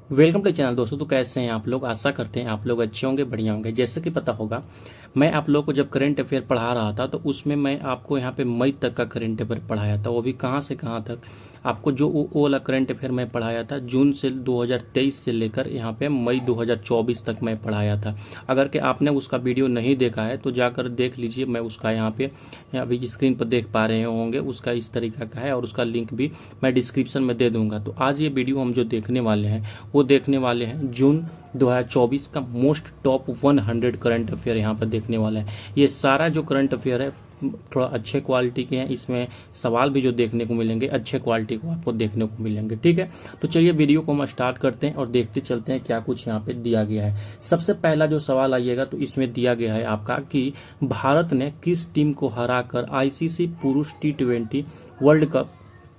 Welcome to channel दोस्तों। तो कैसे हैं आप लोग? आशा करते हैं आप लोग अच्छे होंगे, बढ़िया होंगे। जैसे कि पता होगा, मैं आप लोगों को जब करंट अफेयर पढ़ा रहा था तो उसमें मैं आपको यहाँ पे मई तक का करंट अफेयर पढ़ाया था। वो भी कहाँ से कहाँ तक? आपको जो वो वाला करंट अफेयर मैं पढ़ाया था जून से 2023 से लेकर यहाँ पे मई 2024 तक मैं पढ़ाया था। अगर कि आपने उसका वीडियो नहीं देखा है तो जाकर देख लीजिए। मैं उसका यहाँ पे अभी स्क्रीन पर देख पा रहे होंगे, उसका इस तरीका का है और उसका लिंक भी मैं डिस्क्रिप्शन में दे दूंगा। तो आज ये वीडियो हम जो देखने वाले हैं वो देखने वाले हैं जून 2024 का मोस्ट टॉप 100 करंट अफेयर यहाँ पर देखने वाला है। ये सारा जो करंट अफेयर है थोड़ा अच्छे क्वालिटी के हैं। इसमें सवाल भी जो देखने को मिलेंगे अच्छे क्वालिटी को आपको देखने को मिलेंगे। ठीक है, तो चलिए वीडियो को हम स्टार्ट करते हैं और देखते चलते हैं क्या कुछ यहाँ पे दिया गया है। सबसे पहला जो सवाल आइएगा तो इसमें दिया गया है आपका कि भारत ने किस टीम को हराकर आईसीसी पुरुष T20 वर्ल्ड कप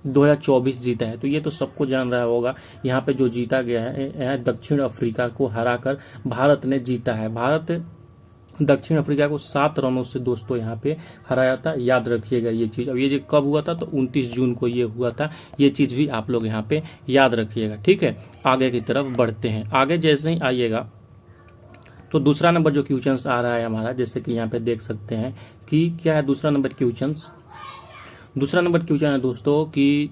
2024 जीता है। तो ये तो सबको जान रहा होगा। यहाँ पे जो जीता गया है दक्षिण अफ्रीका को हराकर भारत ने जीता है। भारत दक्षिण अफ्रीका को 7 रनों से दोस्तों यहाँ पे हराया था। याद रखिएगा ये चीज। अब ये जो कब हुआ था तो 29 जून को ये हुआ था। ये चीज भी आप लोग यहाँ पे याद रखिएगा। ठीक है, आगे की तरफ बढ़ते हैं। आगे जैसे ही आइएगा तो दूसरा नंबर जो क्वेश्चंस आ रहा है हमारा, जैसे कि यहाँ पे देख सकते हैं कि क्या है दूसरा नंबर क्वेश्चंस। दूसरा नंबर क्वेश्चन है दोस्तों कि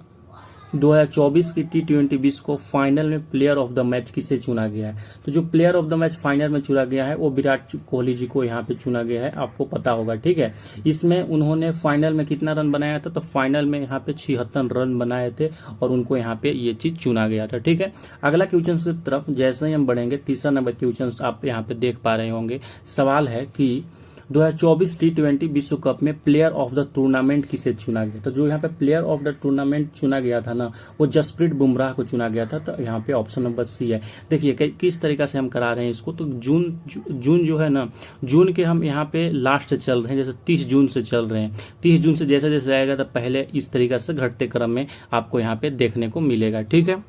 2024 की T20 विश्व को फाइनल में प्लेयर ऑफ द मैच किसे चुना गया है। तो जो player of the match final में चुना गया है वो विराट कोहली जी को यहाँ पे चुना गया है, आपको पता होगा। ठीक है, इसमें उन्होंने फाइनल में कितना रन बनाया था? तो फाइनल में यहाँ पे 76 रन बनाए थे और उनको यहाँ पे ये चीज चुना गया था। ठीक है, अगला क्वेश्चन की तरफ जैसे ही हम बढ़ेंगे, तीसरा नंबर क्वेश्चन आप यहाँ पे देख पा रहे होंगे। सवाल है कि 2024 T20 विश्व कप में प्लेयर ऑफ द टूर्नामेंट किसे चुना गया। तो जो यहाँ पे प्लेयर ऑफ द टूर्नामेंट चुना गया था ना, वो जसप्रीत बुमराह को चुना गया था। तो यहाँ पे ऑप्शन नंबर सी है। देखिए किस तरीका से हम करा रहे हैं इसको। तो जून जो है ना, जून के हम यहाँ पे लास्ट चल रहे हैं, जैसे 30 जून से चल रहे हैं। 30 जून से जैसे जैसे आएगा तो पहले इस तरीका से घटते क्रम में आपको यहाँ पे देखने को मिलेगा। ठीक है,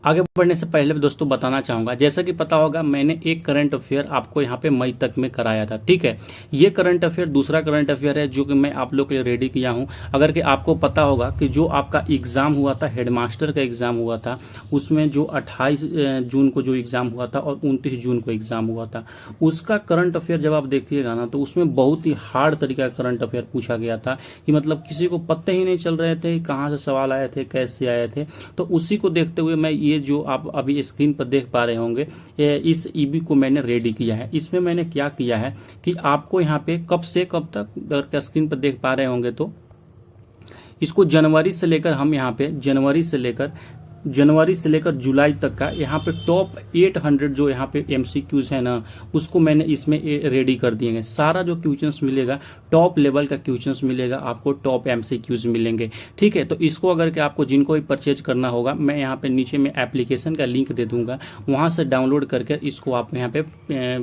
आगे बढ़ने से पहले दोस्तों बताना चाहूंगा, जैसा कि पता होगा मैंने एक करंट अफेयर आपको यहाँ पे मई तक में कराया था। ठीक है, ये करंट अफेयर दूसरा करंट अफेयर है जो कि मैं आप लोग के लिए रेडी किया हूँ। अगर कि आपको पता होगा कि जो आपका एग्जाम हुआ था, हेडमास्टर का एग्जाम हुआ था, उसमें जो 28 जून को जो एग्जाम हुआ था और 29 जून को एग्जाम हुआ था, उसका करंट अफेयर जब आप देखिएगा ना तो उसमें बहुत ही हार्ड तरीका का करंट अफेयर पूछा गया था कि मतलब किसी को पत्ते ही नहीं चल रहे थे कहाँ से सवाल आए थे, कैसे आए थे। तो उसी को देखते हुए मैं ये जो आप अभी स्क्रीन पर देख पा रहे होंगे, इस ईबी को मैंने रेडी किया है। इसमें मैंने क्या किया है कि आपको यहाँ पे कब से कब तक, अगर स्क्रीन पर देख पा रहे होंगे तो इसको जनवरी से लेकर हम यहाँ पे जनवरी से लेकर जुलाई तक का यहाँ पे टॉप 800 जो यहाँ पे एमसीक्यूज है ना, उसको मैंने इसमें रेडी कर दिए हैं। सारा जो क्वेश्चंस मिलेगा टॉप लेवल का क्वेश्चंस मिलेगा, आपको टॉप एमसीक्यूज मिलेंगे। ठीक है, तो इसको अगर के आपको जिनको भी परचेज करना होगा, मैं यहाँ पे नीचे में एप्लीकेशन का लिंक दे दूंगा, वहां से डाउनलोड करके इसको आप यहाँ पे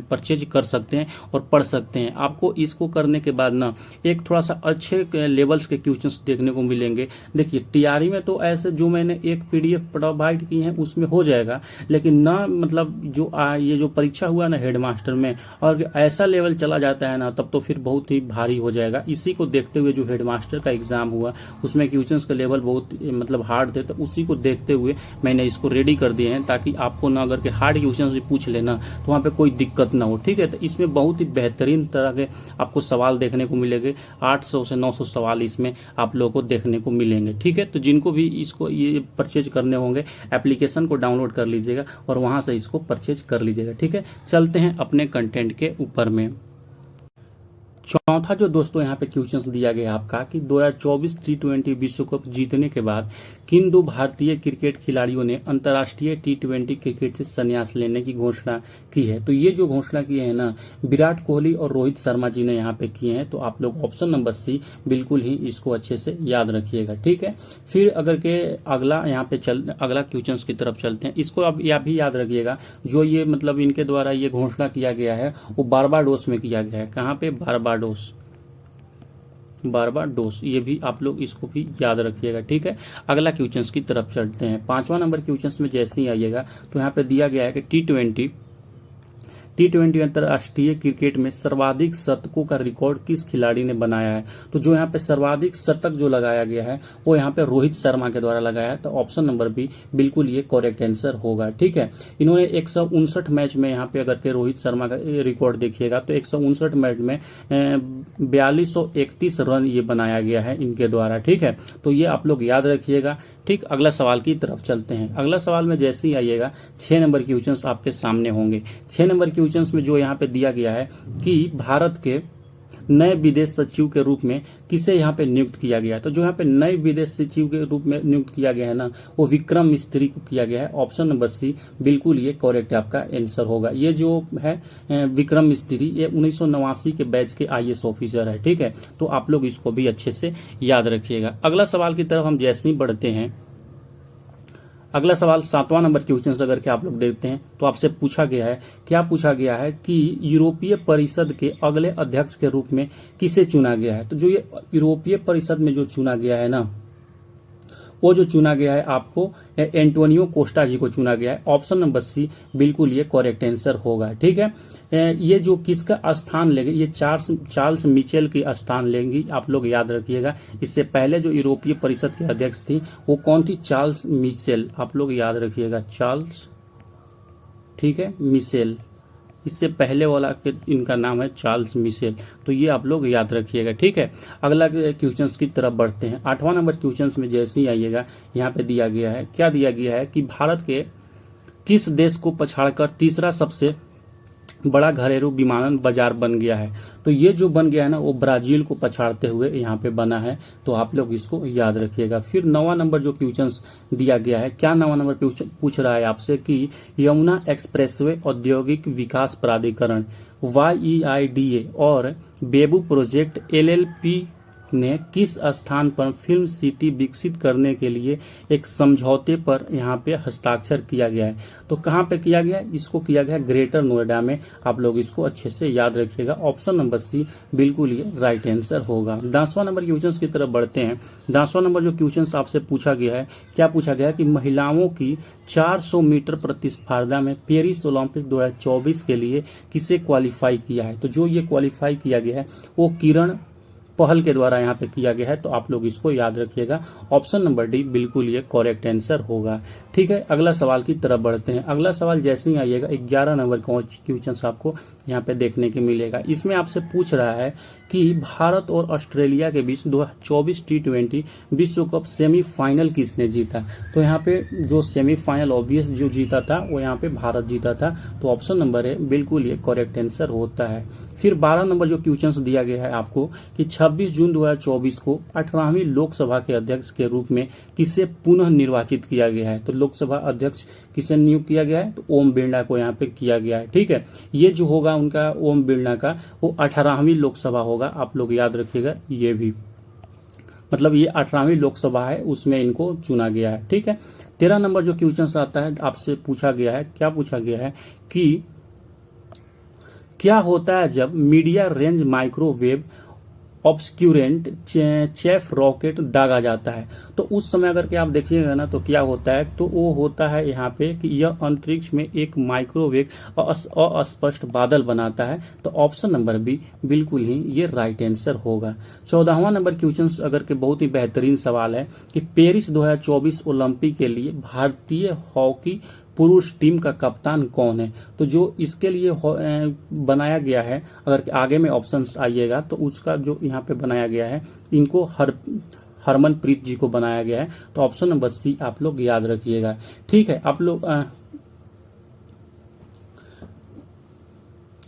परचेज कर सकते हैं और पढ़ सकते हैं। आपको इसको करने के बाद ना एक थोड़ा सा अच्छे लेवल्स के क्वेश्चंस देखने को मिलेंगे। देखिए तैयारी में तो ऐसे जो मैंने एक पीडीएफ प्रोवाइड की है उसमें हो जाएगा, लेकिन ना मतलब जो ये जो परीक्षा हुआ ना हेडमास्टर में, और ऐसा लेवल चला जाता है ना तब तो फिर बहुत ही भारी हो जाएगा। इसी को देखते हुए जो हेडमास्टर का एग्जाम हुआ उसमें क्वेश्चंस का लेवल बहुत मतलब हार्ड थे, तो उसी को देखते हुए मैंने इसको रेडी कर दिए हैं ताकि आपको ना अगर के हार्ड क्वेश्चन भी पूछ लेना तो वहाँ पे कोई दिक्कत ना हो। ठीक है, तो इसमें बहुत ही बेहतरीन तरह के आपको सवाल देखने को मिलेंगे। 800 से 900 सवाल इसमें आप लोगों को देखने को मिलेंगे। ठीक है, तो जिनको भी इसको ये परचेज करने होंगे एप्लीकेशन को डाउनलोड कर लीजिएगा और वहां से इसको परचेज कर लीजिएगा। ठीक है, चलते हैं अपने कंटेंट के ऊपर में। चौथा जो दोस्तों यहाँ पे क्वेश्चंस दिया गया आपका कि 2024 T20 विश्व कप जीतने के बाद किन दो भारतीय क्रिकेट खिलाड़ियों ने अंतर्राष्ट्रीय T20 क्रिकेट से संन्यास लेने की घोषणा की है। तो ये जो घोषणा की है ना, विराट कोहली और रोहित शर्मा जी ने यहाँ पे किए हैं। तो आप लोग ऑप्शन नंबर सी बिल्कुल ही इसको अच्छे से याद रखिएगा। ठीक है, फिर अगर के अगला यहाँ पे अगला क्वेश्चन की तरफ चलते हैं। इसको अब यह भी याद रखिएगा, जो ये मतलब इनके द्वारा ये घोषणा किया गया है वो बारबाडोस में किया गया है। कहाँ पे? बारबाडोस। ये भी आप लोग इसको भी याद रखिएगा। ठीक है, अगला क्वेश्चंस की तरफ चलते हैं। 5वां नंबर क्वेश्चंस में जैसे ही आइएगा तो यहाँ पे दिया गया है कि T20 अंतर्राष्ट्रीय क्रिकेट में सर्वाधिक शतकों का रिकॉर्ड किस खिलाड़ी ने बनाया है? तो जो यहाँ पे सर्वाधिक शतक जो लगाया गया है वो यहाँ पे रोहित शर्मा के द्वारा लगाया है। तो ऑप्शन नंबर बी बिल्कुल ये करेक्ट आंसर होगा। ठीक है, इन्होंने 159 मैच में यहाँ पे अगर के रोहित शर्मा का रिकॉर्ड देखिएगा तो 159 मैच में 4231 रन ये बनाया गया है इनके द्वारा। ठीक है, तो ये आप लोग याद रखिएगा। ठीक, अगला सवाल की तरफ चलते हैं। अगला सवाल में जैसे ही आइएगा 6 नंबर की क्वेश्चंस आपके सामने होंगे। 6 नंबर की क्वेश्चंस में जो यहाँ पे दिया गया है कि भारत के नए विदेश सचिव के रूप में किसे यहाँ पे नियुक्त किया गया है? तो जो यहाँ पे नए विदेश सचिव के रूप में नियुक्त किया गया है ना, वो विक्रम मिस्त्री को किया गया है। ऑप्शन नंबर सी बिल्कुल ये करेक्ट आपका आंसर होगा। ये जो है विक्रम मिस्त्री, ये 1989 के बैच के IAS ऑफिसर है। ठीक है, तो आप लोग इसको भी अच्छे से याद रखिएगा। अगला सवाल की तरफ हम जैसे ही बढ़ते हैं, अगला सवाल 7वां नंबर क्वेश्चन से अगर के आप लोग देखते हैं तो आपसे पूछा गया है, क्या पूछा गया है कि यूरोपीय परिषद के अगले अध्यक्ष के रूप में किसे चुना गया है? तो जो ये यूरोपीय परिषद में जो चुना गया है ना, वो जो चुना गया है आपको एंटोनियो कोस्टा जी को चुना गया है। ऑप्शन नंबर सी बिल्कुल ये करेक्ट आंसर होगा। ठीक है, ये जो किसका स्थान लेंगे, ये चार्ल्स मिचेल की स्थान लेंगी, आप लोग याद रखिएगा। इससे पहले जो यूरोपीय परिषद के अध्यक्ष थी वो कौन थी? चार्ल्स मिचेल, आप लोग याद रखिएगा, चार्ल्स, ठीक है, मिचेल। इससे पहले वाला के इनका नाम है चार्ल्स मिशेल, तो ये आप लोग याद रखिएगा। ठीक है, अगला क्वेश्चंस की तरफ बढ़ते हैं। 8वां नंबर क्वेश्चंस में जैसे ही आइएगा यहाँ पे दिया गया है, क्या दिया गया है कि भारत के किस देश को पछाड़कर तीसरा सबसे बड़ा घरेलू विमानन बाजार बन गया है? तो ये जो बन गया है ना, वो ब्राजील को पछाड़ते हुए यहाँ पे बना है, तो आप लोग इसको याद रखिएगा। फिर 9वां नंबर जो क्वेश्चंस दिया गया है, क्या 9वां नंबर पूछ रहा है आपसे कि यमुना एक्सप्रेसवे औद्योगिक विकास प्राधिकरण YEIDA और बेबू प्रोजेक्ट LLP ने किस स्थान पर फिल्म सिटी विकसित करने के लिए एक समझौते पर यहाँ पे हस्ताक्षर किया गया है? तो कहाँ पे किया गया है? इसको किया गया है ग्रेटर नोएडा में। आप लोग इसको अच्छे से याद रखिएगा। ऑप्शन नंबर सी बिल्कुल ये राइट आंसर होगा। 10वां नंबर क्वेश्चन की तरफ बढ़ते हैं। 10वां नंबर जो क्वेश्चन आपसे पूछा गया है, क्या पूछा गया है कि महिलाओं की 400 मीटर प्रतिस्पर्धा में पेरिस ओलंपिक 2024 के लिए किसे क्वालिफाई किया है? तो जो ये क्वालिफाई किया गया है वो किरण पहल के द्वारा यहाँ पे किया गया है, तो आप लोग इसको याद रखिएगा। ऑप्शन नंबर डी बिल्कुल ये करेक्ट आंसर होगा। ठीक है, अगला सवाल की तरफ बढ़ते हैं। अगला सवाल जैसे ही आइएगा 11 नंबर का क्वेश्चन आपको यहाँ पे देखने को मिलेगा। इसमें आपसे पूछ रहा है कि भारत और ऑस्ट्रेलिया के बीच 2024 T20 विश्व कप सेमीफाइनल किसने जीता? तो यहाँ पे जो सेमीफाइनल ऑब्वियस जो जीता था वो यहाँ पे भारत जीता था, तो ऑप्शन नंबर है बिल्कुल ये करेक्ट आंसर होता है। फिर 12 नंबर जो क्वेश्चन दिया गया है आपको कि 26 जून 2024 को 18वीं लोकसभा के अध्यक्ष के रूप में किसे पुनः निर्वाचित किया गया है? तो लोकसभा अध्यक्ष किसे नियुक्त किया गया है? तो ओम बिरला को यहाँ पे किया गया है। ठीक है, ये जो होगा उनका ओम बिरला का वो 18वीं लोकसभा होगा, आप लोग याद रखिएगा। ये भी मतलब ये 18वीं लोकसभा है, उसमें इनको चुना गया है। ठीक है, 13 नंबर जो क्वेश्चन आता है आपसे पूछा गया है, क्या पूछा गया है कि क्या होता है जब medium range microwave obscurant chaff rocket दागा जाता है? तो उस समय अगर के आप देखिएगा ना, तो क्या होता है? तो वो होता है यहाँ पे कि यह अंतरिक्ष में एक माइक्रोवेव अस्पष्ट बादल बनाता है। तो ऑप्शन नंबर बी बिल्कुल ही ये राइट आंसर होगा। 14वां नंबर क्वेश्चन अगर के बहुत ही बेहतरीन सवाल है कि पेरिस 2024 ओलंपिक के लिए भारतीय हॉकी पुरुष टीम का कप्तान कौन है? तो जो इसके लिए बनाया गया है, अगर आगे में ऑप्शंस आइएगा तो उसका जो यहाँ पे बनाया गया है, इनको हरमनप्रीत जी को बनाया गया है। तो ऑप्शन नंबर सी आप लोग याद रखिएगा। ठीक है, आप लोग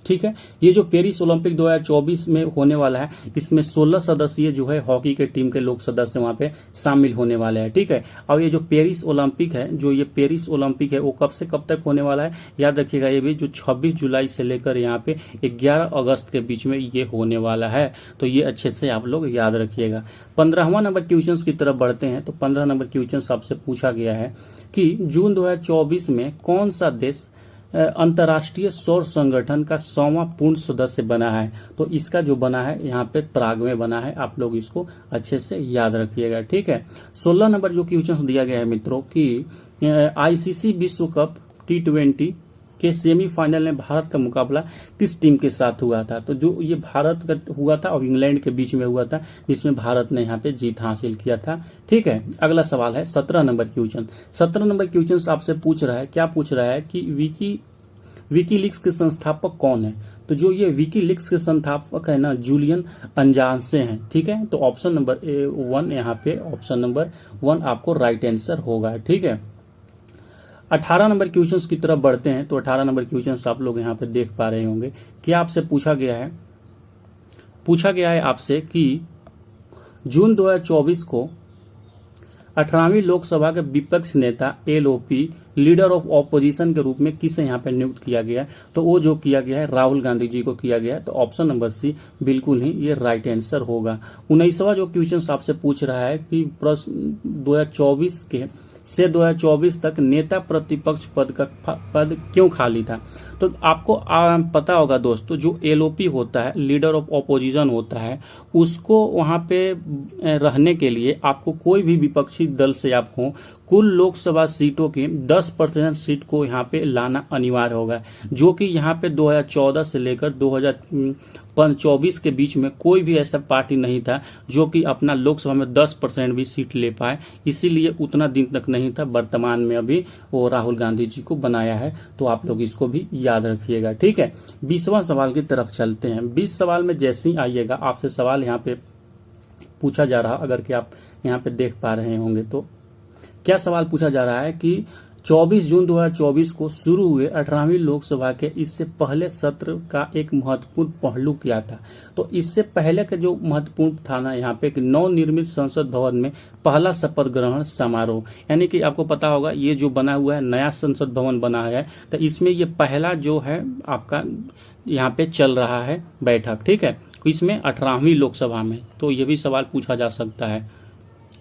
ठीक है, ये जो पेरिस ओलंपिक 2024 में होने वाला है, इसमें 16 सदस्यीय जो है हॉकी के टीम के लोग सदस्य वहां पे शामिल होने वाले हैं। ठीक है, और ये जो पेरिस ओलंपिक है, जो ये पेरिस ओलंपिक है वो कब से कब तक होने वाला है? याद रखिएगा, ये भी जो 26 जुलाई से लेकर यहाँ पे 11 अगस्त के बीच में ये होने वाला है, तो ये अच्छे से आप लोग याद रखिएगा। 15वां नंबर क्वेश्चन की तरफ बढ़ते हैं। तो 15 नंबर क्वेश्चन आपसे पूछा गया है कि जून 2024 में कौन सा देश अंतर्राष्ट्रीय सौर संगठन का 100वां पूर्ण सदस्य बना है? तो इसका जो बना है यहाँ पे प्राग में बना है, आप लोग इसको अच्छे से याद रखिएगा। ठीक है, 16 नंबर जो क्वेश्चन दिया गया है मित्रों कि ICC विश्व कप T20 के सेमीफाइनल में भारत का मुकाबला किस टीम के साथ हुआ था? तो जो ये भारत का हुआ था और इंग्लैंड के बीच में हुआ था, जिसमें भारत ने यहाँ पे जीत हासिल किया था। ठीक है, अगला सवाल है 17 नंबर क्वेश्चन। 17 नंबर क्वेश्चन आपसे पूछ रहा है, क्या पूछ रहा है कि विकीलीक्स के संस्थापक कौन है? तो जो ये विकीलीक्स के संस्थापक है ना, जूलियन अंजासे हैं। ठीक है, तो ऑप्शन नंबर 1 यहाँ पे, ऑप्शन नंबर 1 आपको राइट आंसर होगा। ठीक है, 18 नंबर क्वेश्चंस की तरफ बढ़ते हैं। तो 18 नंबर क्वेश्चंस आप लोग यहाँ पे देख पा रहे होंगे। क्या आपसे पूछा गया है आपसे कि जून 2024 को 18वीं लोकसभा के विपक्ष नेता एलओपी लीडर ऑफ ऑपोजिशन के रूप में किसे यहाँ पे नियुक्त किया गया है? तो वो जो किया गया है राहुल गांधी जी को किया गया है। तो ऑप्शन नंबर सी बिल्कुल ही ये राइट आंसर होगा। 19वां जो क्वेश्चन आपसे पूछ रहा है कि 2024 के से 2024 तक नेता प्रतिपक्ष पद क्यों खाली था? तो आपको पता होगा दोस्तों, जो एलओपी होता है, लीडर ऑफ ऑपोजिशन होता है, उसको वहां पे रहने के लिए आपको कोई भी विपक्षी दल से आप हो, कुल लोकसभा सीटों की 10% सीट को यहाँ पे लाना अनिवार्य होगा, जो कि यहाँ पे 2014 से लेकर 2024 के बीच में कोई भी ऐसा पार्टी नहीं था जो कि अपना लोकसभा में 10% भी सीट ले पाए। इसीलिए उतना दिन तक नहीं था। वर्तमान में अभी वो राहुल गांधी जी को बनाया है। तो आप लोग इसको भी याद रखिएगा। ठीक है, 20वां सवाल की तरफ चलते हैं। 20 सवाल में जैसे ही आइएगा आपसे सवाल यहाँ पे पूछा जा रहा, अगर कि आप यहाँ पे देख पा रहे होंगे तो क्या सवाल पूछा जा रहा है कि 24 जून 2024 को शुरू हुए 18वीं लोकसभा के इससे पहले सत्र का एक महत्वपूर्ण पहलू क्या था? तो इससे पहले का जो महत्वपूर्ण था ना, यहाँ पे नवनिर्मित संसद भवन में पहला शपथ ग्रहण समारोह, यानी कि आपको पता होगा ये जो बना हुआ है नया संसद भवन बना है, तो इसमें ये पहला जो है आपका यहाँ पे चल रहा है बैठक। ठीक है, इसमें 18वीं लोकसभा में। तो ये भी सवाल पूछा जा सकता है।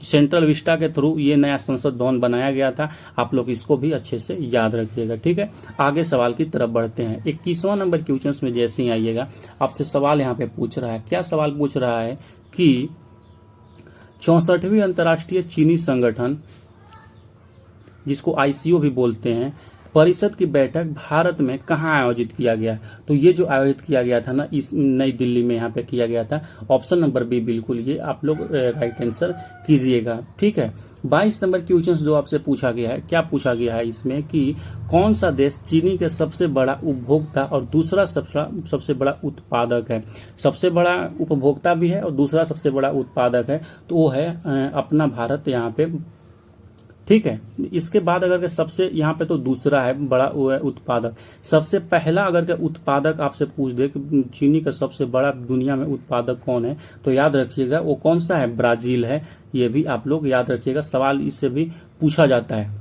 सेंट्रल विस्टा के थ्रू ये नया संसद भवन बनाया गया था। आप लोग इसको भी अच्छे से याद रखिएगा। ठीक है, आगे सवाल की तरफ बढ़ते हैं। 21वां नंबर क्वेश्चन में जैसे ही आइएगा आपसे सवाल यहाँ पे पूछ रहा है। क्या सवाल पूछ रहा है कि 64वीं अंतर्राष्ट्रीय चीनी संगठन, जिसको आईसीओ भी बोलते हैं, परिषद की बैठक भारत में कहाँ आयोजित किया गया? तो ये जो आयोजित किया गया था ना, इस नई दिल्ली में यहाँ पे किया गया था। ऑप्शन नंबर बी बिल्कुल ये आप लोग राइट आंसर कीजिएगा। ठीक है, 22 नंबर क्वेश्चन जो आपसे पूछा गया है, क्या पूछा गया है इसमें कि कौन सा देश चीनी के सबसे बड़ा उपभोक्ता और दूसरा सबसे बड़ा उत्पादक है? सबसे बड़ा उपभोक्ता भी है और दूसरा सबसे बड़ा उत्पादक है, तो वो है अपना भारत यहाँ पे। ठीक है, इसके बाद अगर के सबसे यहाँ पे तो दूसरा है बड़ा वो है उत्पादक। सबसे पहला अगर के उत्पादक आपसे पूछ दे कि चीनी का सबसे बड़ा दुनिया में उत्पादक कौन है, तो याद रखिएगा वो कौन सा है, ब्राजील है। ये भी आप लोग याद रखिएगा, सवाल इससे भी पूछा जाता है।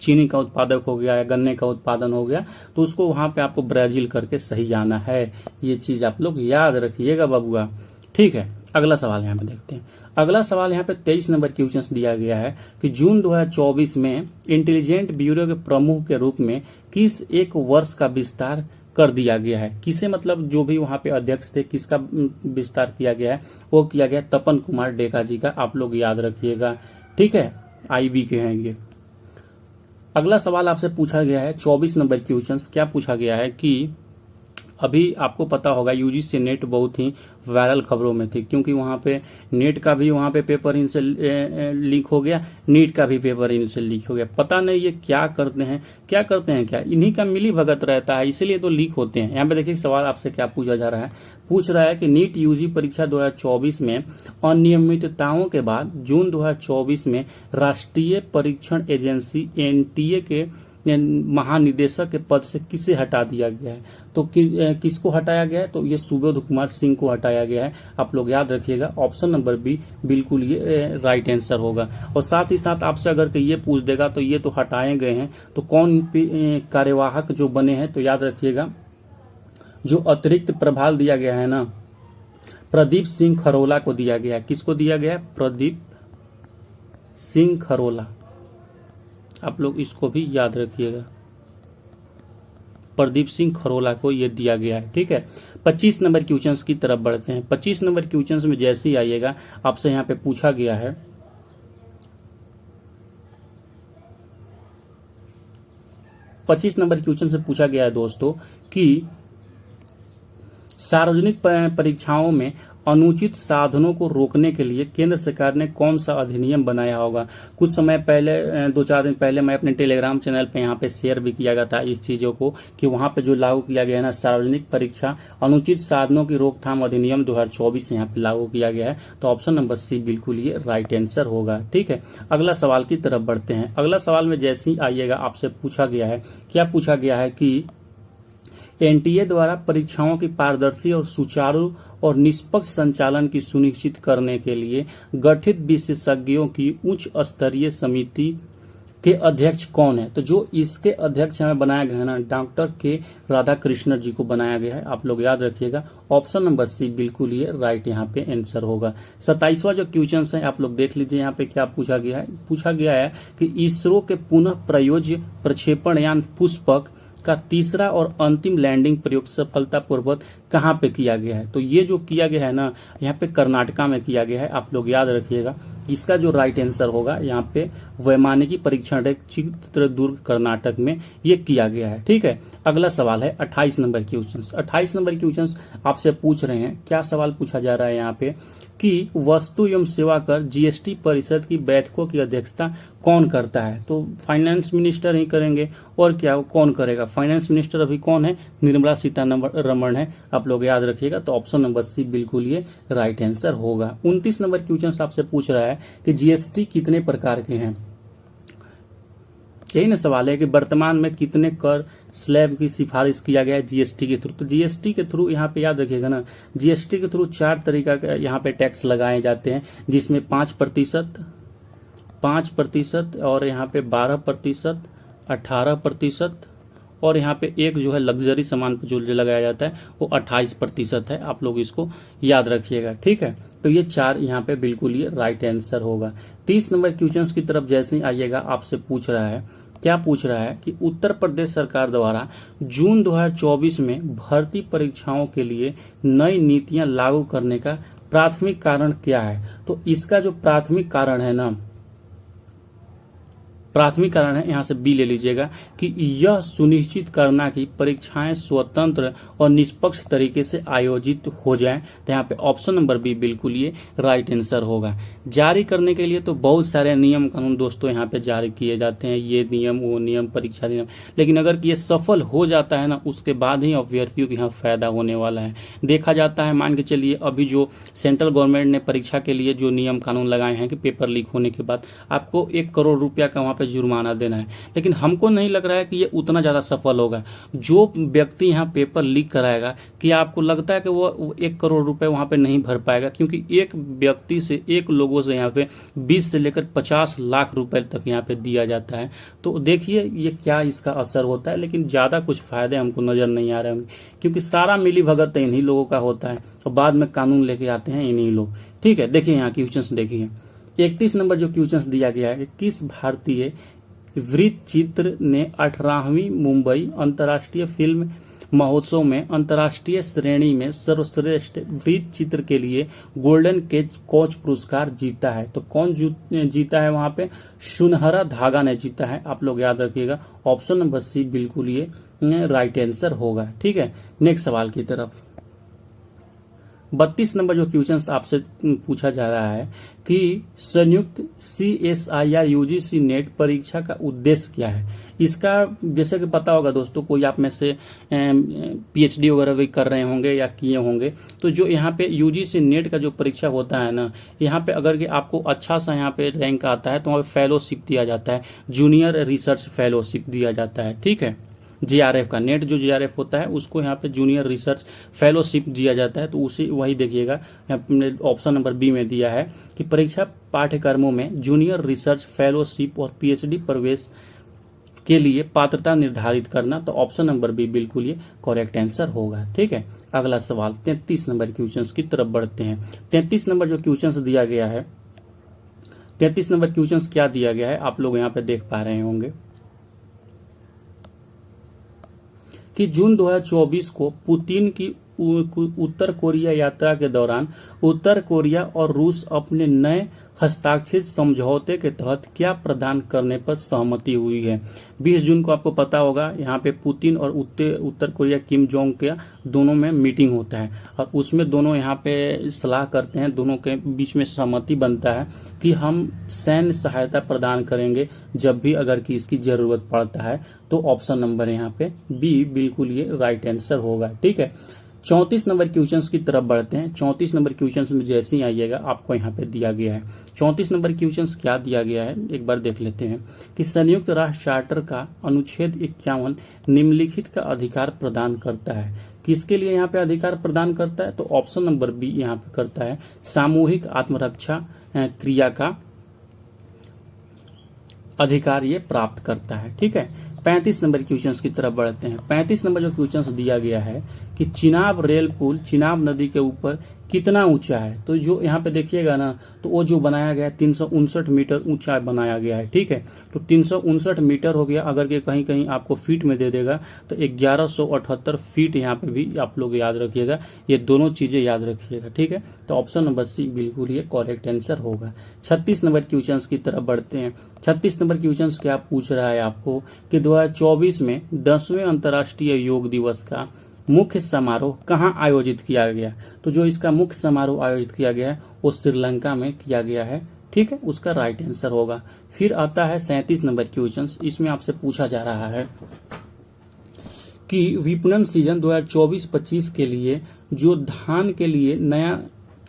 चीनी का उत्पादक हो गया या गन्ने का उत्पादन हो गया, तो उसको वहां पे आपको ब्राजील करके सही आना है। ये चीज आप लोग याद रखिएगा बाबूआ। ठीक है, अगला सवाल यहाँ पे देखते हैं। अगला सवाल यहाँ पे 23 नंबर क्वेश्चन दिया गया है कि जून 2024 में इंटेलिजेंट ब्यूरो के प्रमुख के रूप में किस एक वर्ष का विस्तार कर दिया गया है? किसे, मतलब जो भी वहां पे अध्यक्ष थे, किसका विस्तार किया गया है? वो किया गया तपन कुमार डेका जी का। आप लोग याद रखिएगा। ठीक है, आईबी के हैं ये। अगला सवाल आपसे पूछा गया है 24 नंबर क्वेश्चन। क्या पूछा गया है कि अभी आपको पता होगा यूजीसी नेट बहुत ही वायरल खबरों में थी, क्योंकि वहां पे नेट का भी वहां पे पेपर इनसे लीक हो गया, नीट का भी पेपर इनसे लीक हो गया। पता नहीं ये क्या करते हैं क्या इन्हीं का मिली भगत रहता है, इसीलिए तो लीक होते हैं। यहाँ पे देखिए सवाल आपसे क्या पूछा जा रहा है। पूछ रहा है कि नीट यूजी परीक्षा 2024 में अनियमितताओं के बाद जून 2024 में राष्ट्रीय परीक्षण एजेंसी एनटीए के महानिदेशक के पद से किसे हटा दिया गया है? तो किसको हटाया गया है? तो ये सुबोध कुमार सिंह को हटाया गया है। आप लोग याद रखिएगा, ऑप्शन नंबर बी बिल्कुल ये राइट आंसर होगा। और साथ ही साथ आपसे अगर ये पूछ देगा तो ये तो हटाए गए हैं, तो कौन कार्यवाहक जो बने हैं, तो याद रखिएगा जो अतिरिक्त प्रभार दिया गया है ना, प्रदीप सिंह खरोला को दिया गया है। किसको दिया गया है? प्रदीप सिंह खरोला। आप लोग इसको भी याद रखिएगा, प्रदीप सिंह खरोला को ये दिया गया है। ठीक है, 25 नंबर क्वेश्चंस की तरफ बढ़ते हैं। 25 नंबर क्वेश्चंस में जैसे ही आइएगा आपसे यहाँ पे पूछा गया है 25 नंबर क्वेश्चन से पूछा गया है दोस्तों कि सार्वजनिक परीक्षाओं में अनुचित साधनों को रोकने के लिए केंद्र सरकार ने कौन सा अधिनियम बनाया होगा। कुछ समय पहले 2-4 दिन पहले मैं अपने टेलीग्राम चैनल पे यहाँ पे शेयर भी किया गया था इस चीज़ों को कि वहाँ पे जो लागू किया गया है ना, सार्वजनिक परीक्षा अनुचित साधनों की रोकथाम अधिनियम 2024 यहाँ पे लागू किया गया है। तो ऑप्शन नंबर सी बिल्कुल ये राइट आंसर होगा। ठीक है, अगला सवाल की तरफ बढ़ते हैं। अगला सवाल में जैसे ही आइएगा आपसे पूछा गया है, क्या पूछा गया है कि एनटीए द्वारा परीक्षाओं की पारदर्शी और सुचारू और निष्पक्ष संचालन की सुनिश्चित करने के लिए गठित विशेषज्ञों की उच्च स्तरीय समिति के अध्यक्ष कौन है। तो जो इसके अध्यक्ष हमें बनाया गया है ना, डॉक्टर के राधाकृष्णन जी को बनाया गया है। आप लोग याद रखिएगा, ऑप्शन नंबर सी बिल्कुल ये राइट यहाँ पे आंसर होगा। 27वां जो क्वेश्चन है आप लोग देख लीजिए, यहाँ पे क्या पूछा गया है। पूछा गया है कि इसरो के पुनः प्रयोज्य प्रक्षेपण यान पुष्पक का तीसरा और अंतिम लैंडिंग प्रयोग सफलतापूर्वक कहाँ पे किया गया है। तो ये जो किया गया है ना, यहाँ पे कर्नाटका में किया गया है। आप लोग याद रखिएगा, इसका जो राइट आंसर होगा यहाँ पे वैमानिकी परीक्षण रेक चित्रदुर्ग कर्नाटक में ये किया गया है। ठीक है, अगला सवाल है 28 नंबर क्वेश्चन। 28 नंबर क्वेश्चन आपसे पूछ रहे हैं, क्या सवाल पूछा जा रहा है यहाँ पे कि वस्तु एवं सेवा कर जीएसटी परिषद की बैठकों की अध्यक्षता कौन करता है। तो फाइनेंस मिनिस्टर ही करेंगे, और क्या कौन करेगा। फाइनेंस मिनिस्टर अभी कौन है, निर्मला सीतारमण है। आप लोग याद रखिएगा, तो ऑप्शन नंबर सी बिल्कुल ये राइट आंसर होगा। 29 नंबर क्वेश्चन आपसे पूछ रहा है कि जीएसटी कितने प्रकार के हैं। यही ना सवाल है कि वर्तमान में कितने कर स्लैब की सिफारिश किया गया है जीएसटी के थ्रू। तो जीएसटी के थ्रू यहाँ पे याद रखिएगा ना, जीएसटी के थ्रू 4 तरीका का यहाँ पे टैक्स लगाए जाते हैं, जिसमें 5%, 5% और यहाँ पे 12%, 18% और यहाँ पे एक जो है लग्जरी सामान पे जो लगाया जाता है वो 28% है। आप लोग इसको याद रखिएगा। ठीक है, तो ये 4 यहाँ पे बिल्कुल ये राइट आंसर होगा। 30 नंबर क्वेश्चन की तरफ जैसे ही आइएगा आपसे पूछ रहा है, क्या पूछ रहा है कि उत्तर प्रदेश सरकार द्वारा जून 2024 में भर्ती परीक्षाओं के लिए नई नीतियां लागू करने का प्राथमिक कारण क्या है। तो इसका जो प्राथमिक कारण है ना, प्राथमिक कारण है, यहाँ से बी ले लीजिएगा, कि यह सुनिश्चित करना कि परीक्षाएं स्वतंत्र और निष्पक्ष तरीके से आयोजित हो जाएं। तो यहाँ पे ऑप्शन नंबर बी बिल्कुल ये राइट आंसर होगा। जारी करने के लिए तो बहुत सारे नियम कानून दोस्तों यहाँ पे जारी किए जाते हैं, ये नियम वो नियम परीक्षा नियम, लेकिन अगर ये सफल हो जाता है ना, उसके बाद ही अभ्यर्थियों को यहाँ फायदा होने वाला है। देखा जाता है, मान के चलिए अभी जो सेंट्रल गवर्नमेंट ने परीक्षा के लिए जो नियम कानून लगाए हैं कि पेपर लीक होने के बाद आपको 1 करोड़ रुपया का वहाँ पे जुर्माना देना है, लेकिन हमको नहीं लग रहा है कि ये उतना ज्यादा सफल होगा। जो व्यक्ति यहाँ पेपर लीक कराएगा, कि आपको लगता है कि वो 1 करोड़ रुपए वहाँ पे नहीं भर पाएगा, क्योंकि एक व्यक्ति से, एक लोगों से यहाँ पे 20 से लेकर 50 लाख रुपए तक यहाँ पे दिया जाता है। तो देखिए ये क्या इसका असर होता है, लेकिन ज्यादा कुछ फायदे हमको नजर नहीं आ रहे होंगे, क्योंकि सारा मिली भगत इन्हीं लोगों का होता है और बाद में कानून लेके आते हैं इन्हीं लोग। ठीक है, देखिए यहाँ क्वेश्चन देखिए, 31 नंबर जो क्वेश्चन दिया गया है कि किस भारतीय वृत्त चित्र ने 18वीं मुंबई अंतर्राष्ट्रीय फिल्म महोत्सव में अंतर्राष्ट्रीय श्रेणी में सर्वश्रेष्ठ वृत्त चित्र के लिए गोल्डन कोच पुरस्कार जीता है। तो कौन जीता है वहां पे, सुनहरा धागा ने जीता है। आप लोग याद रखिएगा, ऑप्शन नंबर सी बिल्कुल ये राइट आंसर होगा। ठीक है, नेक्स्ट सवाल की तरफ। 32 नंबर जो क्वेश्चन आपसे पूछा जा रहा है कि संयुक्त CSIR UGC नेट परीक्षा का उद्देश्य क्या है। इसका जैसे कि पता होगा दोस्तों, कोई आप में से PhD वगैरह भी कर रहे होंगे या किए होंगे, तो जो यहाँ पे UGC नेट का जो परीक्षा होता है ना, यहाँ पे अगर कि आपको अच्छा सा यहाँ पे रैंक आता है तो वहाँ पे फेलोशिप दिया जाता है, जूनियर रिसर्च फेलोशिप दिया जाता है। ठीक है, JRF का नेट जो JRF होता है उसको यहाँ पे जूनियर रिसर्च फेलोशिप दिया जाता है। तो उसी वही देखिएगा, यहाँ ऑप्शन नंबर बी में दिया है कि परीक्षा पाठ्यक्रमों में जूनियर रिसर्च फेलोशिप और PhD प्रवेश के लिए पात्रता निर्धारित करना। तो ऑप्शन नंबर बी बिल्कुल ये करेक्ट आंसर होगा। ठीक है, अगला सवाल 33 नंबर क्वेश्चन की तरफ बढ़ते हैं। 33 नंबर जो क्वेश्चन दिया गया है, 33 नंबर क्वेश्चन क्या दिया गया है आप लोग यहाँ पे देख पा रहे होंगे कि जून 2024 को पुतिन की उत्तर कोरिया यात्रा के दौरान उत्तर कोरिया और रूस अपने नए हस्ताक्षरित समझौते के तहत क्या प्रदान करने पर सहमति हुई है। 20 जून को आपको पता होगा यहाँ पे पुतिन और उत्तर कोरिया किम जोंग के दोनों में मीटिंग होता है और उसमें दोनों यहाँ पे सलाह करते हैं, दोनों के बीच में सहमति बनता है कि हम सैन्य सहायता प्रदान करेंगे जब भी अगर कि इसकी जरूरत पड़ता है। तो ऑप्शन नंबर यहाँ पे बी बिल्कुल ये राइट आंसर होगा। ठीक है, 34 नंबर क्वेश्चन की तरफ बढ़ते हैं। 34 नंबर क्वेश्चन में जैसे ही आइएगा आपको यहाँ पे दिया गया है 34 नंबर क्वेश्चन क्या दिया गया है, एक बार देख लेते हैं कि संयुक्त राष्ट्र चार्टर का अनुच्छेद 51 निम्नलिखित का अधिकार प्रदान करता है। किसके लिए यहाँ पे अधिकार प्रदान करता है? तो ऑप्शन नंबर बी यहाँ पे करता है, सामूहिक आत्मरक्षा क्रिया का अधिकार ये प्राप्त करता है। ठीक है, 35 नंबर क्वेश्चन की तरफ बढ़ते हैं। 35 नंबर जो क्वेश्चन दिया गया है कि चिनाब रेल पुल चिनाब नदी के ऊपर कितना ऊंचा है। तो जो यहाँ पे देखिएगा ना, तो वो जो बनाया गया है 359 मीटर ऊंचा बनाया गया है। ठीक है, तो 359 मीटर हो गया। अगर के कहीं कहीं आपको फीट में दे देगा तो 1178 फीट यहाँ पे भी आप लोग याद रखिएगा, ये दोनों चीजें याद रखिएगा। ठीक है, तो ऑप्शन नंबर सी बिल्कुल ये करेक्ट आंसर होगा। 36 नंबर क्वेश्चन की तरफ बढ़ते हैं। 36 नंबर क्वेश्चन क्या पूछ रहा है आपको कि 2024 में 10वें अंतर्राष्ट्रीय योग दिवस का मुख्य समारोह कहाँ आयोजित किया गया। तो जो इसका मुख्य समारोह आयोजित किया गया है वो श्रीलंका में किया गया है। ठीक है, उसका राइट आंसर होगा। फिर आता है 37 नंबर क्वेश्चन। इसमें आपसे पूछा जा रहा है कि विपणन सीजन 2024-25 के लिए जो धान के लिए नया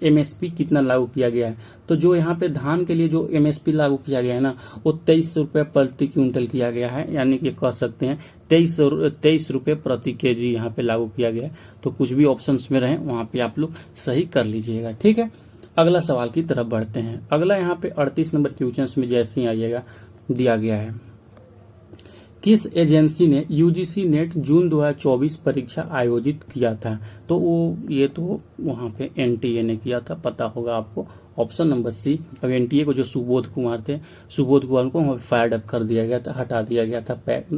एमएसपी कितना लागू किया गया है। तो जो यहाँ पे धान के लिए जो एमएसपी लागू किया गया है ना, वो 23 रुपये प्रति क्विंटल किया गया है, यानी कि कह सकते हैं 23 रुपये प्रति केजी यहाँ पे लागू किया गया है। तो कुछ भी ऑप्शंस में रहे वहां पे आप लोग सही कर लीजिएगा। ठीक है, अगला सवाल की तरफ बढ़ते हैं। अगला यहाँ पे 38 नंबर क्वेश्चन में जैसे ही आइएगा दिया गया है, किस एजेंसी ने यूजीसी नेट जून 2024 परीक्षा आयोजित किया था। तो वो ये तो वहां पे एनटीए ने किया था, पता होगा आपको। Option number C. अब एनटीए को जो सुबोध कुमार थे, सुबोध कुमार को वहां फायर अप कर दिया गया था, हटा दिया गया था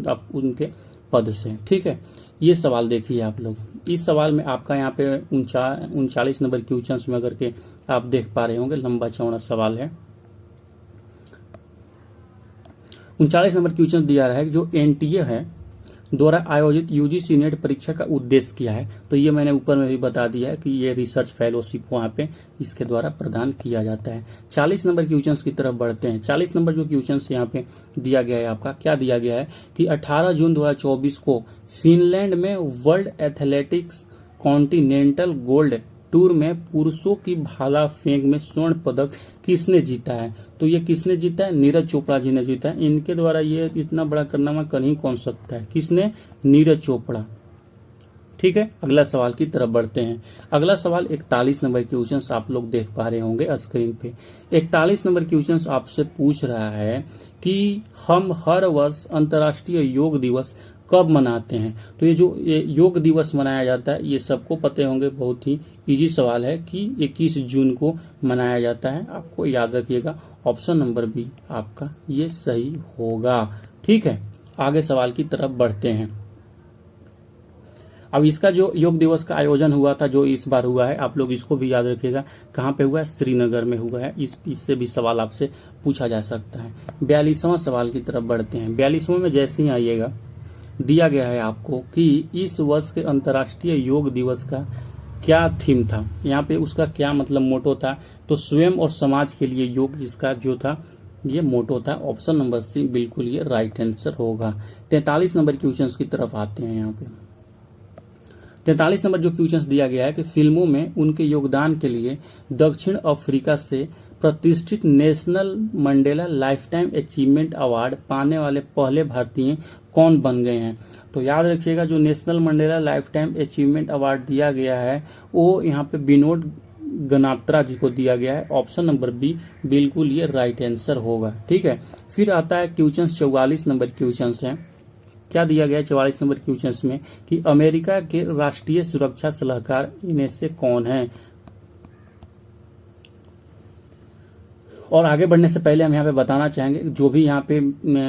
अब उनके पद से। ठीक है, ये सवाल देखिए आप लोग। इस सवाल में आपका यहाँ पे 39 नंबर क्वेश्चन में अगर के आप देख पा रहे होंगे, लंबा चौड़ा सवाल है। 39 नंबर क्वेश्चन दिया रहा है कि जो एनटीए है द्वारा आयोजित यूजीसी नेट परीक्षा का उद्देश्य क्या है। तो ये मैंने ऊपर में भी बता दिया है कि ये रिसर्च फेलोशिप वहां पे इसके द्वारा प्रदान किया जाता है। 40 नंबर क्वेश्चन की तरफ बढ़ते हैं। 40 नंबर जो क्वेश्चन यहाँ पे दिया गया है आपका, क्या दिया गया है कि 18 जून 2024 को फिनलैंड में world athletics continental gold tour में पुरुषों की भाला फेंक में स्वर्ण पदक किसने जीता है। तो ये किसने जीता है? नीरज चोपड़ा जी ने जीता है। इनके द्वारा ये इतना बड़ा कारनामा कर ही कौन सकता है? किसने? नीरज चोपड़ा। ठीक है, अगला सवाल की तरफ बढ़ते हैं। अगला सवाल 41 नंबर क्वेश्चन आप लोग देख पा रहे होंगे स्क्रीन पे। 41 नंबर क्वेश्चन आपसे पूछ रहा है कि हम हर वर्ष अंतर्राष्ट्रीय योग दिवस कब मनाते हैं। तो ये जो योग दिवस मनाया जाता है ये सबको पते होंगे, बहुत ही इजी सवाल है कि 21 जून को मनाया जाता है। आपको याद रखिएगा, ऑप्शन नंबर बी आपका ये सही होगा। ठीक है, आगे सवाल की तरफ बढ़ते हैं। अब इसका जो योग दिवस का आयोजन हुआ था, जो इस बार हुआ है, आप लोग इसको भी याद रखिएगा, कहाँ पे हुआ है? श्रीनगर में हुआ है। इससे भी सवाल आपसे पूछा जा सकता है। 42वां सवाल की तरफ बढ़ते हैं। 42वें में जैसे ही आइएगा दिया गया है आपको कि इस वर्ष के अंतर्राष्ट्रीय योग दिवस का क्या थीम था। यहाँ पे उसका क्या मतलब मोटो था। तो स्वयं और समाज के लिए योग, इसका जो था ये मोटो था। ऑप्शन नंबर सी बिल्कुल ये राइट आंसर होगा। 43 नंबर क्वेश्चन की तरफ आते हैं। यहाँ पे 43 नंबर जो क्वेश्चन दिया गया है कि फिल्मों में उनके योगदान के लिए दक्षिण अफ्रीका से प्रतिष्ठित national Mandela lifetime achievement award पाने वाले पहले भारतीय कौन बन गए हैं। तो याद रखिएगा, जो national Mandela lifetime achievement award दिया गया है वो यहाँ पे विनोद गनात्रा जी को दिया गया है। ऑप्शन नंबर बी बिल्कुल ये राइट आंसर होगा। ठीक है, फिर आता है क्वेश्चन 44 नंबर क्वेश्चन है। क्या दिया गया है 44 नंबर क्वेश्चन में कि अमेरिका के राष्ट्रीय सुरक्षा सलाहकार इनमें से कौन है। और आगे बढ़ने से पहले हम यहाँ पे बताना चाहेंगे, जो भी यहाँ पे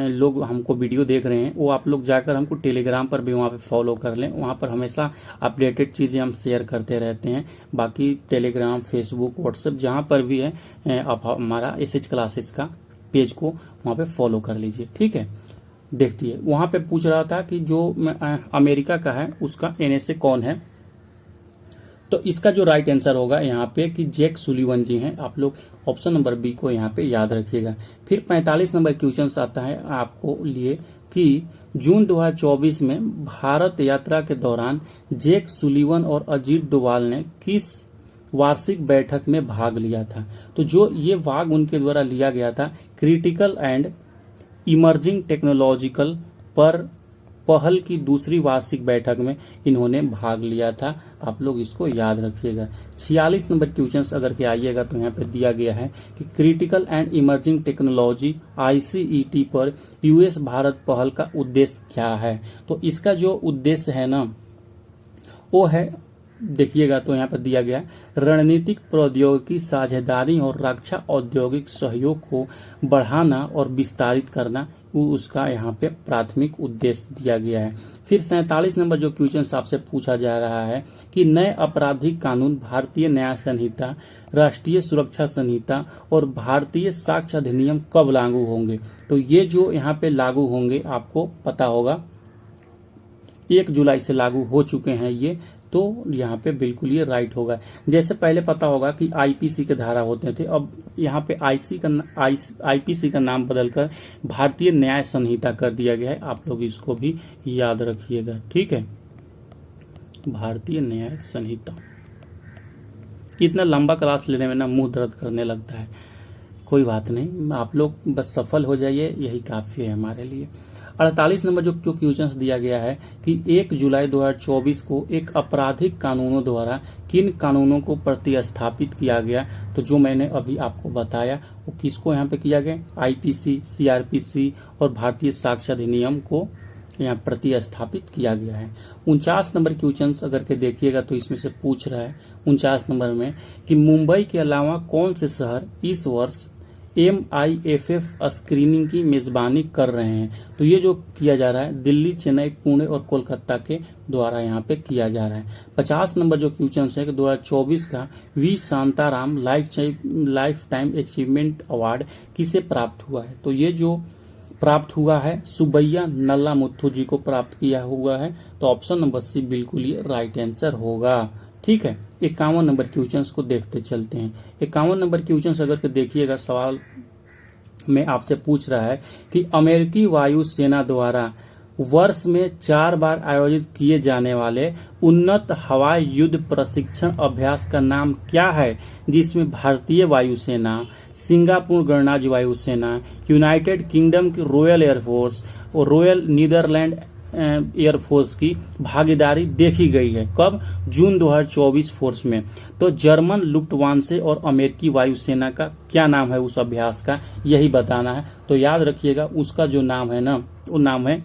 लोग हमको वीडियो देख रहे हैं वो आप लोग जाकर हमको टेलीग्राम पर भी वहाँ पे फॉलो कर लें। वहाँ पर हमेशा अपडेटेड चीज़ें हम शेयर करते रहते हैं। बाकी टेलीग्राम, फेसबुक, व्हाट्सएप जहाँ पर भी है आप हमारा एसएच क्लासेस का पेज को वहाँ पे फॉलो कर लीजिए, ठीक है। देखिए वहाँ पे पूछ रहा था कि जो अमेरिका का है उसका एनएसए कौन है, तो इसका जो राइट आंसर होगा यहाँ पे कि जैक सुलिवन जी हैं। आप लोग ऑप्शन नंबर बी को यहाँ पे याद रखिएगा। फिर 45 नंबर क्वेश्चन आता है आपको लिए कि जून 2024 में भारत यात्रा के दौरान जैक सुलिवन और अजीत डोभाल ने किस वार्षिक बैठक में भाग लिया था। तो जो ये भाग उनके द्वारा लिया गया था क्रिटिकल एंड इमर्जिंग टेक्नोलॉजिकल पर पहल की दूसरी वार्षिक बैठक में इन्होंने भाग लिया था। आप लोग इसको याद रखिएगा। 46 नंबर क्वेश्चन अगर के आइएगा तो यहाँ पे दिया गया है कि critical and emerging technology ICET पर यूएस भारत पहल का उद्देश्य क्या है। तो इसका जो उद्देश्य है ना वो है, देखिएगा तो यहाँ पर दिया गया है रणनीतिक प्रौद्योगिकी साझेदारी और रक्षा औद्योगिक सहयोग को बढ़ाना और विस्तारित करना, वो उसका यहाँ पे प्राथमिक उद्देश्य दिया गया है। फिर 47 नंबर जो क्वेश्चन आपसे पूछा जा रहा है कि नए आपराधिक कानून, भारतीय न्याय संहिता, राष्ट्रीय सुरक्षा संहिता और भारतीय साक्ष्य अधिनियम कब लागू होंगे। तो ये जो यहाँ पे लागू होंगे आपको पता होगा 1 जुलाई से लागू हो चुके हैं ये, तो यहाँ पे बिल्कुल ये राइट होगा। जैसे पहले पता होगा कि आईपीसी के धारा होते थे, अब यहाँ पे आईपीसी का नाम बदलकर भारतीय न्याय संहिता कर दिया गया है। आप लोग इसको भी याद रखिएगा, ठीक है। भारतीय न्याय संहिता, इतना लंबा क्लास लेने में ना मुंह दर्द करने लगता है, कोई बात नहीं, आप लोग बस सफल हो जाइए, यही काफी है हमारे लिए। 48 नंबर जो क्वेश्चन दिया गया है कि 1 जुलाई 2024 को एक आपराधिक कानूनों द्वारा किन कानूनों को प्रतिस्थापित किया गया। तो जो मैंने अभी आपको बताया वो किसको यहाँ पे किया गया, आईपीसी, सीआरपीसी और भारतीय साक्ष्य अधिनियम को यहाँ प्रतिस्थापित किया गया है। 49 नंबर क्वेश्चन अगर के देखिएगा तो इसमें से पूछ रहा है 49 नंबर में कि मुंबई के अलावा कौन से शहर इस वर्ष MIFF स्क्रीनिंग की मेजबानी कर रहे हैं। तो ये जो किया जा रहा है दिल्ली, चेन्नई, पुणे और कोलकाता के द्वारा यहाँ पे किया जा रहा है। 50 नंबर जो क्वेश्चन है कि 2024 का V Shantaram lifetime achievement award किसे प्राप्त हुआ है। तो ये जो प्राप्त हुआ है सुबैया नल्ला मुथु जी को प्राप्त किया हुआ है। तो ऑप्शन नंबर सी बिल्कुल ये राइट आंसर होगा, ठीक है। 51 नंबर क्वेश्चन को देखते चलते हैं। 51 नंबर क्वेश्चन अगर के देखिएगा सवाल में आपसे पूछ रहा है कि अमेरिकी वायुसेना द्वारा वर्ष में 4 बार आयोजित किए जाने वाले उन्नत हवाई युद्ध प्रशिक्षण अभ्यास का नाम क्या है, जिसमें भारतीय वायुसेना, सिंगापुर गणराज्य वायुसेना, यूनाइटेड किंगडम की रॉयल एयरफोर्स और रॉयल नीदरलैंड एयरफोर्स की भागीदारी देखी गई है। कब, जून 2024 फोर्स में। तो जर्मन लुफ्टवांसे और अमेरिकी वायुसेना का क्या नाम है उस अभ्यास का, यही बताना है। तो याद रखिएगा उसका जो नाम है ना वो नाम है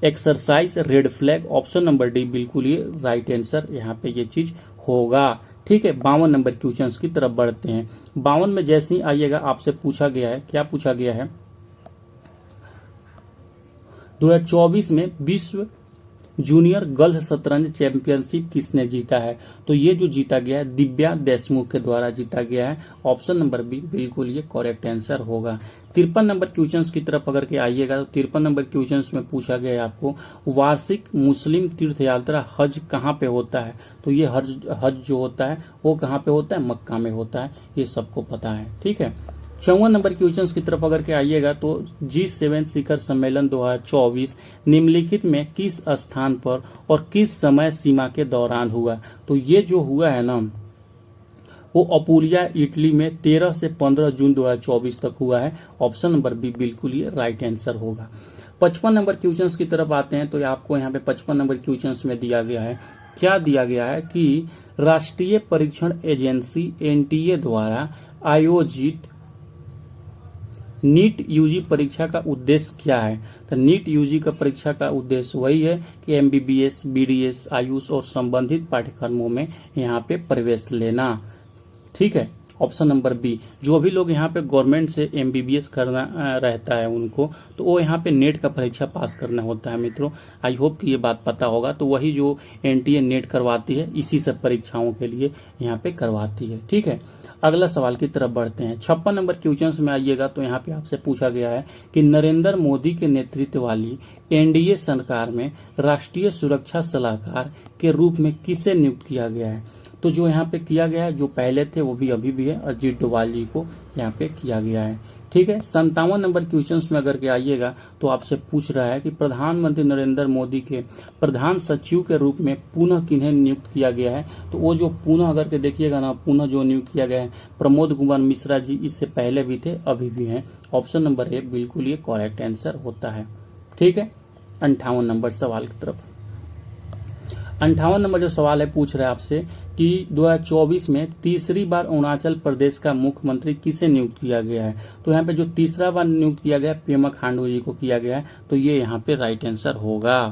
exercise red flag. Option number D बिल्कुल ये राइट आंसर यहाँ पे ये चीज होगा, ठीक है। 52 नंबर क्वेश्चन की तरफ बढ़ते हैं। 52 में जैसे ही आइएगा आपसे पूछा गया है, क्या पूछा गया है, 2024 में विश्व जूनियर गर्ल्स शतरंज चैंपियनशिप किसने जीता है। तो ये जो जीता गया है दिव्या देशमुख के द्वारा जीता गया है। ऑप्शन नंबर बी बिल्कुल ये करेक्ट आंसर होगा। 53 नंबर क्वेश्चंस की तरफ अगर के आइएगा तो 53 नंबर क्वेश्चंस में पूछा गया है आपको वार्षिक मुस्लिम तीर्थ यात्रा हज कहाँ पे होता है। तो ये हज जो होता है वो कहाँ पे होता है, मक्का में होता है, ये सबको पता है, ठीक है। 54 नंबर क्वेश्चन की तरफ अगर के आइएगा तो G7 शिखर सम्मेलन 2024 निम्नलिखित में किस स्थान पर और किस समय सीमा के दौरान हुआ। तो ये जो हुआ है ना वो अपुलिया इटली में 13 से 15 जून 2024 तक हुआ है। ऑप्शन नंबर बी बिल्कुल ये राइट आंसर होगा। 55 नंबर क्वेश्चन की तरफ आते हैं तो आपको यहाँ पे 55 नंबर क्वेश्चन में दिया गया है, क्या दिया गया है कि राष्ट्रीय परीक्षण एजेंसी NTA द्वारा आयोजित नीट यूजी परीक्षा का उद्देश्य क्या है। तो नीट यूजी का परीक्षा का उद्देश्य वही है कि MBBS, BDS, आयुष और संबंधित पाठ्यक्रमों में यहाँ पे प्रवेश लेना, ठीक है। Option number B. जो भी लोग यहाँ पे गवर्नमेंट से एमबीबीएस करना रहता है उनको, तो वो यहाँ पे नेट का परीक्षा पास करना होता है मित्रों। आई होप कि ये बात पता होगा। तो वही जो एनटीए नेट करवाती है इसी सब परीक्षाओं के लिए यहाँ पे करवाती है। ठीक है, अगला सवाल की तरफ बढ़ते हैं। 56 नंबर क्वेश्चन में आइएगा तो यहाँ पे आपसे पूछा गया है कि नरेंद्र मोदी के नेतृत्व वाली एनडीए सरकार में राष्ट्रीय सुरक्षा सलाहकार के रूप में किसे नियुक्त किया गया है। तो जो यहाँ पे किया गया है, जो पहले थे वो भी अभी भी है, अजीत डोभाल जी को यहाँ पे किया गया है। ठीक है, 57 नंबर क्वेश्चन में अगर के आइएगा तो आपसे पूछ रहा है कि प्रधानमंत्री नरेंद्र मोदी के प्रधान सचिव के रूप में पुनः किन्हें नियुक्त किया गया है। तो वो जो पुनः अगर के देखिएगा ना, पुनः जो नियुक्त किया गया है प्रमोद कुमार मिश्रा जी, इससे पहले भी थे अभी भी हैं। ऑप्शन नंबर ए बिल्कुल ये करेक्ट आंसर होता है। ठीक है, 58 नंबर सवाल की तरफ। 58 नंबर जो सवाल है पूछ रहा है आपसे कि 2024 में तीसरी बार अरुणाचल प्रदेश का मुख्यमंत्री किसे नियुक्त किया गया है। तो यहाँ पे जो तीसरा बार नियुक्त किया गया पेमा खांडू जी को किया गया है। तो ये यहाँ पे राइट आंसर होगा।